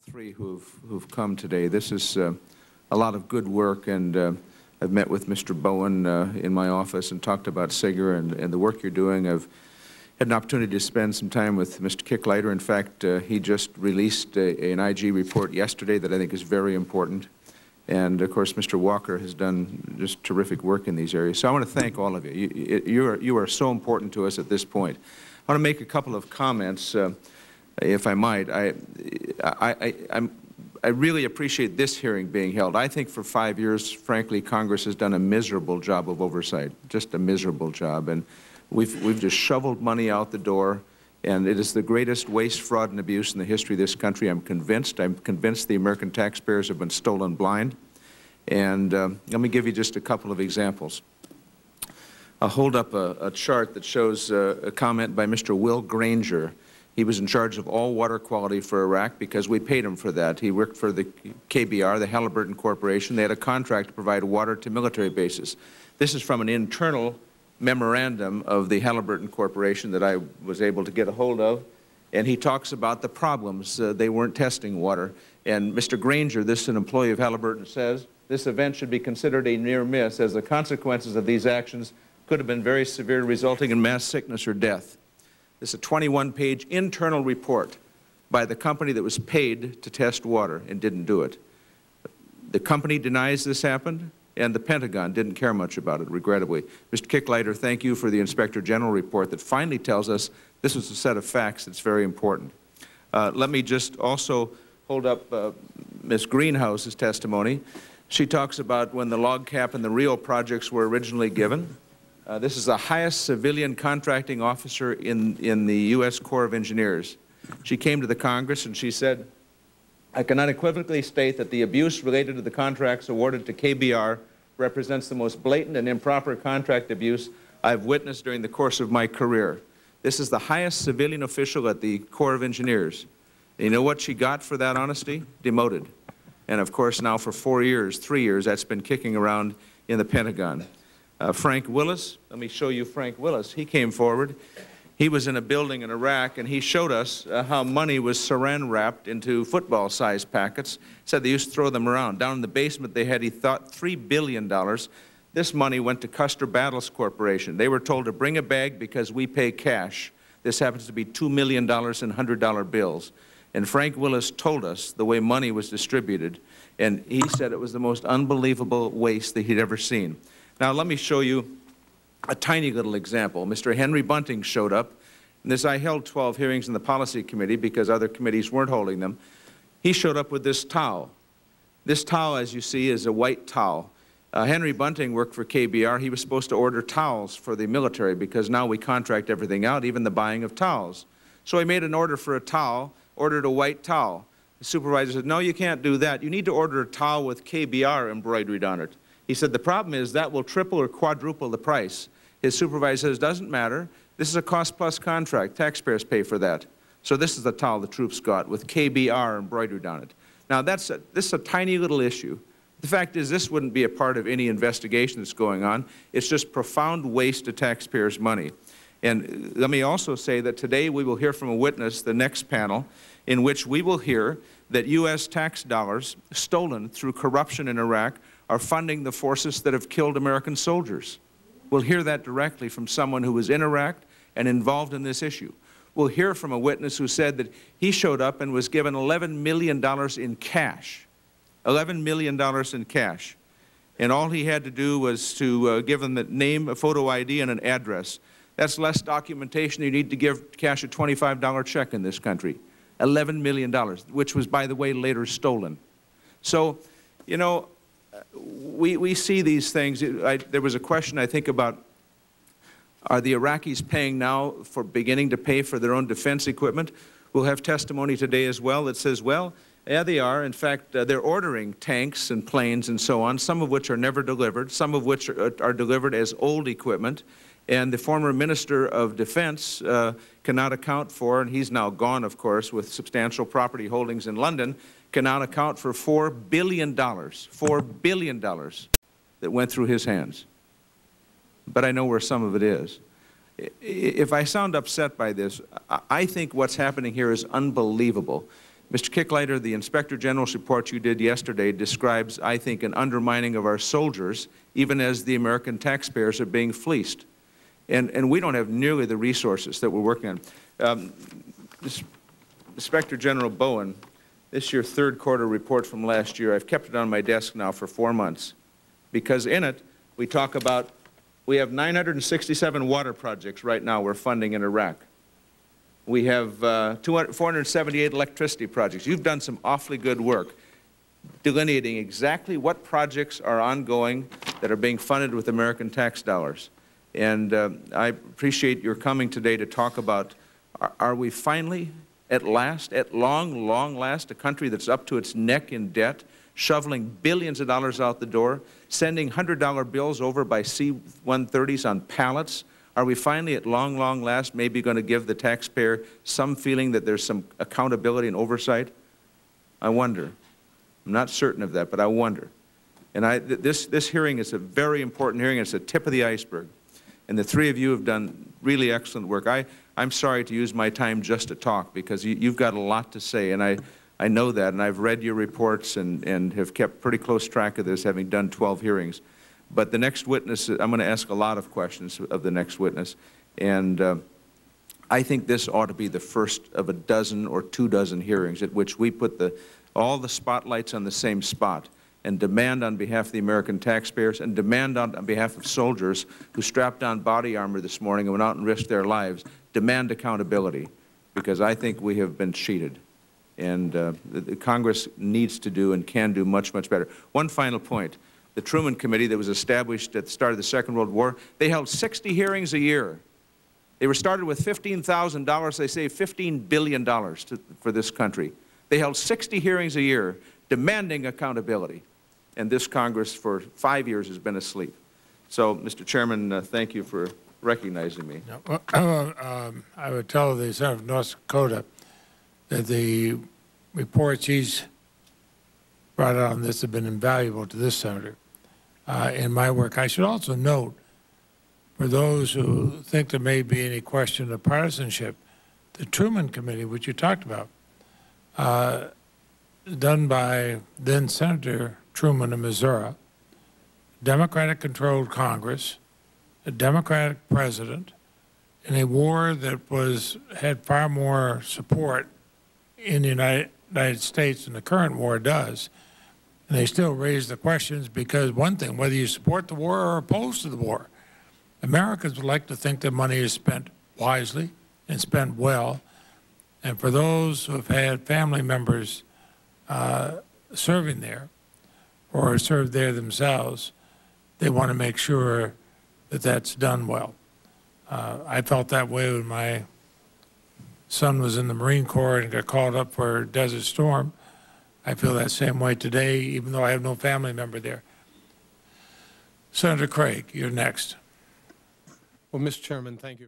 three who've come today. This is a lot of good work, and I've met with Mr. Bowen in my office and talked about SIGAR and the work you're doing. I've had an opportunity to spend some time with Mr. Kicklighter. In fact, he just released an IG report yesterday that I think is very important. And, of course, Mr. Walker has done just terrific work in these areas. So I want to thank all of you. You are so important to us at this point. I want to make a couple of comments, if I might. I really appreciate this hearing being held. I think for 5 years, frankly, Congress has done a miserable job of oversight, just a miserable job. And we've just shoveled money out the door, and it is the greatest waste, fraud, and abuse in the history of this country. I'm convinced the American taxpayers have been stolen blind. And let me give you just a couple of examples. I'll hold up a chart that shows a comment by Mr. Will Granger. He was in charge of all water quality for Iraq because we paid him for that. He worked for the KBR, the Halliburton Corporation. They had a contract to provide water to military bases. This is from an internal memorandum of the Halliburton Corporation that I was able to get a hold of, and he talks about the problems. They weren't testing water. And Mr. Granger, this is an employee of Halliburton, says, this event should be considered a near miss as the consequences of these actions could have been very severe, resulting in mass sickness or death. This is a 21-page internal report by the company that was paid to test water and didn't do it. The company denies this happened, and the Pentagon didn't care much about it, regrettably. Mr. Kicklighter, thank you for the Inspector General report that finally tells us this is a set of facts that's very important. Let me just also hold up Ms. Greenhouse's testimony. She talks about when the log cap and the Rio projects were originally given. This is the highest civilian contracting officer in the U.S. Corps of Engineers. She came to the Congress and she said, I can unequivocally state that the abuse related to the contracts awarded to KBR represents the most blatant and improper contract abuse I've witnessed during the course of my career. This is the highest civilian official at the Corps of Engineers. And you know what she got for that honesty? Demoted. And of course now for 3 years, that's been kicking around in the Pentagon. Frank Willis, let me show you Frank Willis. He came forward. He was in a building in Iraq, and he showed us how money was saran wrapped into football-sized packets. Said they used to throw them around. Down in the basement they had, he thought, $3 billion. This money went to Custer Battles Corporation. They were told to bring a bag because we pay cash. This happens to be $2 million in $100 bills. And Frank Willis told us the way money was distributed, and he said it was the most unbelievable waste that he'd ever seen. Now, let me show you a tiny little example. Mr. Henry Bunting showed up, and I held 12 hearings in the Policy Committee because other committees weren't holding them. He showed up with this towel. This towel, as you see, is a white towel. Henry Bunting worked for KBR. He was supposed to order towels for the military because now we contract everything out, even the buying of towels. So he made an order for a towel, ordered a white towel. The supervisor said, no, you can't do that. You need to order a towel with KBR embroidered on it. He said, the problem is that will triple or quadruple the price. His supervisor says, doesn't matter. This is a cost-plus contract. Taxpayers pay for that. So this is the towel the troops got with KBR embroidered on it. Now, this is a tiny little issue. The fact is this wouldn't be a part of any investigation that's going on. It's just profound waste of taxpayers' money. And let me also say that today we will hear from a witness, the next panel, in which we will hear that U.S. tax dollars stolen through corruption in Iraq are funding the forces that have killed American soldiers. We'll hear that directly from someone who was in Iraq and involved in this issue. We'll hear from a witness who said that he showed up and was given $11 million in cash. $11 million in cash. And all he had to do was to give them the name, a photo ID, and an address. That's less documentation you need to give cash a $25 check in this country. $11 million, which was, by the way, later stolen. So, you know, we see these things. There was a question, I think, about are the Iraqis paying now for beginning to pay for their own defense equipment? We'll have testimony today as well that says, well, yeah, they are. In fact, they're ordering tanks and planes and so on, some of which are never delivered, some of which are delivered as old equipment. And the former Minister of Defense cannot account for, and he's now gone, of course, with substantial property holdings in London, cannot account for $4 billion that went through his hands. But I know where some of it is. If I sound upset by this, I think what's happening here is unbelievable. Mr. Kicklighter, the Inspector General's report you did yesterday describes, I think, an undermining of our soldiers, even as the American taxpayers are being fleeced. And we don't have nearly the resources that we're working on. Inspector General Bowen, this is your third quarter report from last year. I've kept it on my desk now for 4 months, because in it we talk about, we have 967 water projects right now we're funding in Iraq. We have 478 electricity projects. You've done some awfully good work delineating exactly what projects are ongoing that are being funded with American tax dollars. And I appreciate your coming today to talk about, are we finally, at last, at long, long last, a country that's up to its neck in debt, shoveling billions of dollars out the door, sending $100 bills over by C-130s on pallets? Are we finally, at long, long last, maybe going to give the taxpayer some feeling that there's some accountability and oversight? I wonder. I'm not certain of that, but I wonder. And this hearing is a very important hearing. It's the tip of the iceberg. And the three of you have done really excellent work. I'm sorry to use my time just to talk, because you've got a lot to say, and I know that, and I've read your reports and have kept pretty close track of this, having done 12 hearings. But the next witness, I'm going to ask a lot of questions of the next witness, and I think this ought to be the first of a dozen or 24 hearings at which we put all the spotlights on the same spot and demand on behalf of the American taxpayers and demand on behalf of soldiers who strapped on body armor this morning and went out and risked their lives, demand accountability, because I think we have been cheated. And the Congress needs to do and can do much, much better. One final point. The Truman Committee that was established at the start of the Second World War, they held 60 hearings a year. They were started with $15,000. They saved $15 billion for this country. They held 60 hearings a year demanding accountability. And this Congress for 5 years has been asleep. So, Mr. Chairman, thank you for recognizing me. I would tell the Senator of North Dakota that the reports he's brought out on this have been invaluable to this senator in my work. I should also note, for those who think there may be any question of partisanship, the Truman Committee, which you talked about, done by then Senator Truman of Missouri, Democratic-controlled Congress, a Democratic president, in a war that had far more support in the United States than the current war does. And they still raise the questions because, one thing, whether you support the war or opposed to the war, Americans would like to think their money is spent wisely and spent well. And for those who have had family members serving there or served there themselves, they want to make sure that that's done well. I felt that way when my son was in the Marine Corps and got called up for Desert Storm. I feel that same way today, even though I have no family member there. Senator Craig, you're next. Well, Mr. Chairman, thank you.